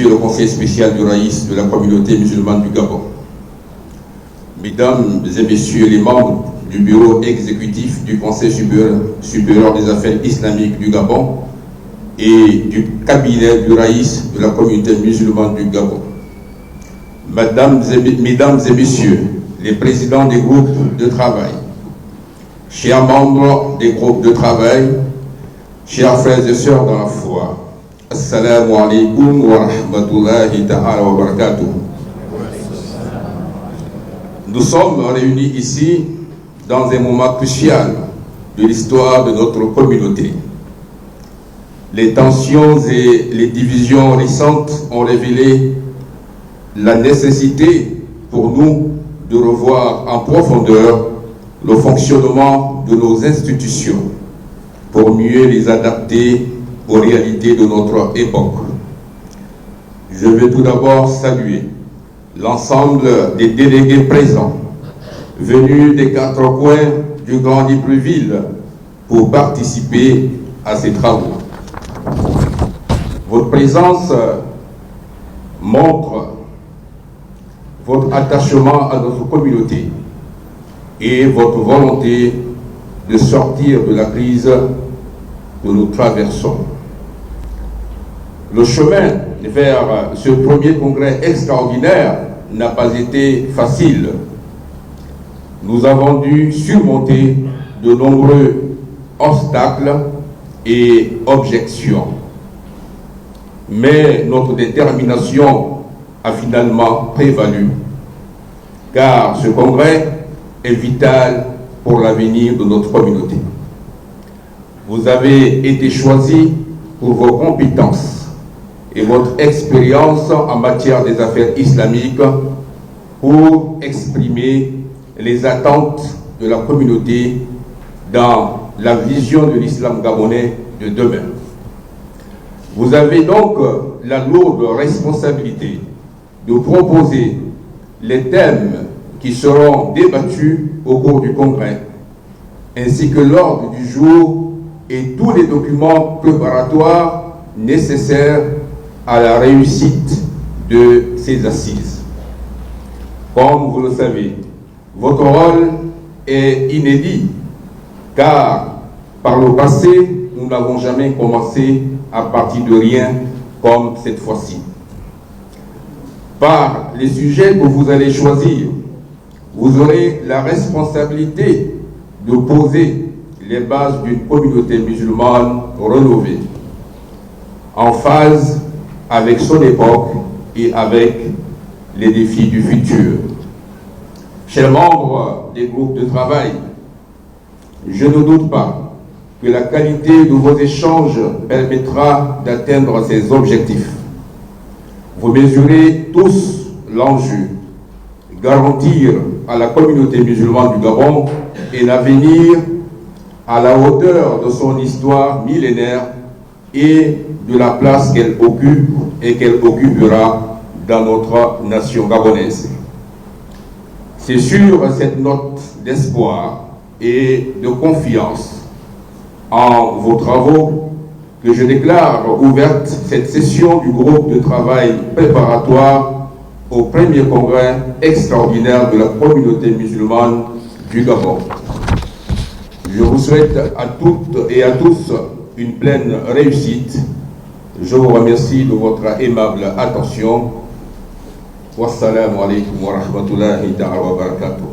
Monsieur le conseiller spécial du Raïs de la communauté musulmane du Gabon, Mesdames et Messieurs les membres du bureau exécutif du Conseil supérieur des affaires islamiques du Gabon et du cabinet du Raïs de la communauté musulmane du Gabon, Mesdames et Messieurs les présidents des groupes de travail, chers membres des groupes de travail, chers frères et sœurs dans la foi, Assalamu alaikum wa rahmatullahi ta'ala wa barakatuh. Nous sommes réunis ici dans un moment crucial de l'histoire de notre communauté. Les tensions et les divisions récentes ont révélé la nécessité pour nous de revoir en profondeur le fonctionnement de nos institutions pour mieux les adapter aux réalités de notre époque. Je veux tout d'abord saluer l'ensemble des délégués présents, venus des 4 coins du Grand Libreville pour participer à ces travaux. Votre présence montre votre attachement à notre communauté et votre volonté de sortir de la crise que nous traversons. Le chemin vers ce premier congrès extraordinaire n'a pas été facile. Nous avons dû surmonter de nombreux obstacles et objections. Mais notre détermination a finalement prévalu, car ce congrès est vital pour l'avenir de notre communauté. Vous avez été choisis pour vos compétences et votre expérience en matière des affaires islamiques pour exprimer les attentes de la communauté dans la vision de l'islam gabonais de demain. Vous avez donc la lourde responsabilité de proposer les thèmes qui seront débattus au cours du congrès, ainsi que l'ordre du jour et tous les documents préparatoires nécessaires à la réussite de ces assises. Comme vous le savez, votre rôle est inédit, car par le passé, nous n'avons jamais commencé à partir de rien comme cette fois-ci. Par les sujets que vous allez choisir, vous aurez la responsabilité de poser les bases d'une communauté musulmane rénovée, en phase avec son époque et avec les défis du futur. Chers membres des groupes de travail, je ne doute pas que la qualité de vos échanges permettra d'atteindre ces objectifs. Vous mesurez tous l'enjeu, garantir à la communauté musulmane du Gabon un avenir à la hauteur de son histoire millénaire et de la place qu'elle occupe et qu'elle occupera dans notre nation gabonaise. C'est sur cette note d'espoir et de confiance en vos travaux que je déclare ouverte cette session du groupe de travail préparatoire au premier congrès extraordinaire de la communauté musulmane du Gabon. Je vous souhaite à toutes et à tous une pleine réussite. Je vous remercie de votre aimable attention. Wassalamu alaikum wa rahmatullahi ta'ala wa barakatuh.